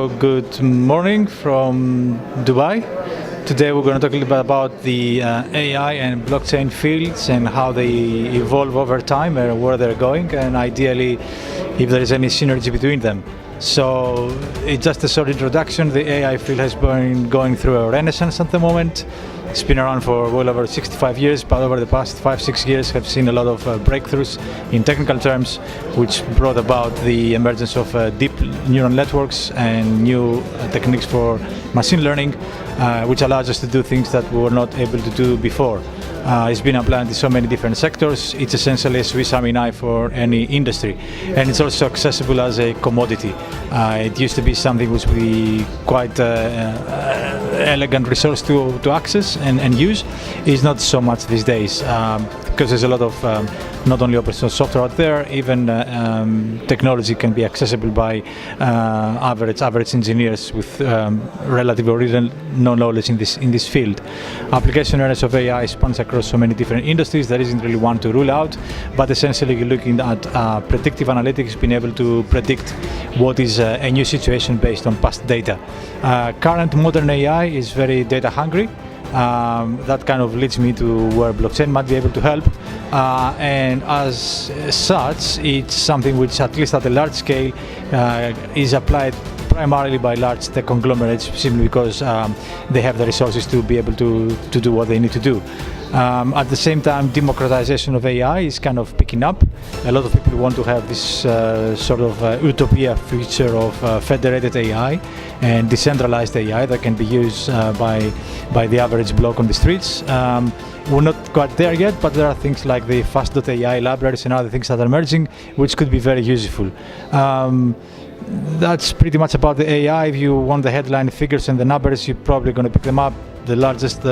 So good morning from Dubai. Today we're going to talk a little bit about the AI and blockchain fields and how they evolve over time and where they're going, and ideally if there is any synergy between them. So it's just a short introduction. The AI field has been going through a renaissance at the moment. It's been around for well over 65 years, but over the past 5-6 years have seen a lot of breakthroughs in technical terms, which brought about the emergence of deep neural networks and new techniques for machine learning, which allows us to do things that we were not able to do before. It's been applied in so many different sectors. It's essentially a Swiss Army knife for any industry, and it's also accessible as a commodity. It used to be something which we quite elegant resource to access and use. Is not so much these days because there's a lot of not only open source software out there, even technology can be accessible by average engineers with relatively little no knowledge in this field. Application areas of AI spans across so many different industries. There isn't really one to rule out, but essentially you're looking at predictive analytics, being able to predict what is a new situation based on past data. Current modern AI is very data hungry. That kind of leads me to where blockchain might be able to help, and as such it's something which, at least at a large scale, is applied primarily by large tech conglomerates, simply because they have the resources to be able to do what they need to do. At the same time, democratization of AI is kind of picking up. A lot of people want to have this sort of utopia future of federated AI and decentralized AI that can be used by the average bloke on the streets. We're not quite there yet, but there are things like the fast.ai libraries and other things that are emerging, which could be very useful. That's pretty much about the AI. If you want the headline figures and the numbers, you're probably going to pick them up. The largest,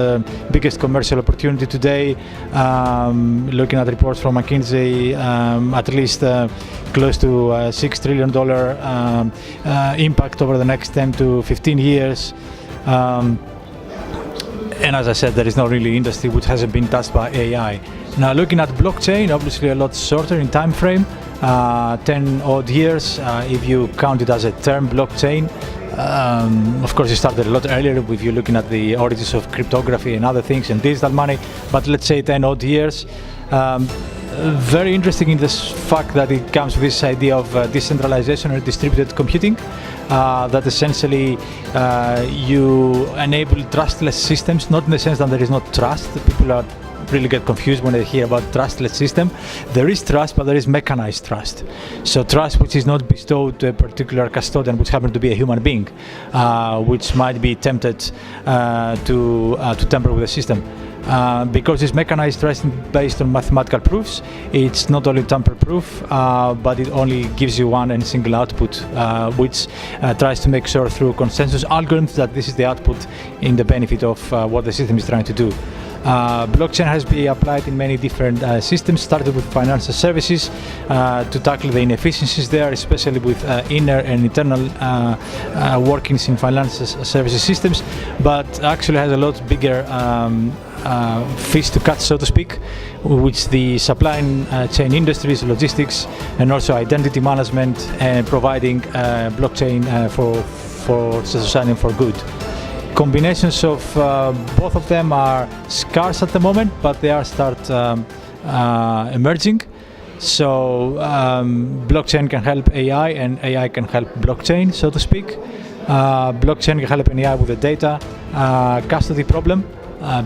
biggest commercial opportunity today, looking at reports from McKinsey, at least close to $6 trillion impact over the next 10 to 15 years. And as I said, there is no really industry which hasn't been touched by AI. Now, looking at blockchain, obviously a lot shorter in time frame, 10 odd years if you count it as a term blockchain. Of course, it started a lot earlier if you're looking at the origins of cryptography and other things and digital money, but let's say 10 odd years. Very interesting in this fact that it comes with this idea of decentralization or distributed computing, that essentially you enable trustless systems, not in the sense that there is no trust. People really get confused when they hear about trustless system. There is trust, but there is mechanized trust. So trust which is not bestowed to a particular custodian, which happens to be a human being, which might be tempted to tamper with the system. Because it's mechanized trust based on mathematical proofs, it's not only tamper-proof, but it only gives you one and single output, which tries to make sure through consensus algorithms that this is the output in the benefit of what the system is trying to do. Blockchain has been applied in many different systems, started with financial services to tackle the inefficiencies there, especially with inner and internal workings in financial services systems, but actually has a lot bigger fish to catch, so to speak, which the supply chain industries, logistics, and also identity management, and providing blockchain for society and for good. Combinations of both of them are scarce at the moment, but they are emerging. So blockchain can help AI and AI can help blockchain, so to speak. Blockchain can help AI with the data custody problem,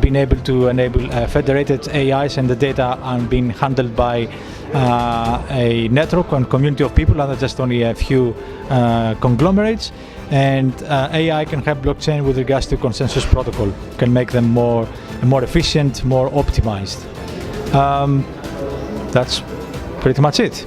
being able to enable federated AIs and the data being handled by a network and community of people, and not just only a few conglomerates. And AI can help blockchain with regards to consensus protocol, can make them more efficient, more optimized. That's pretty much it.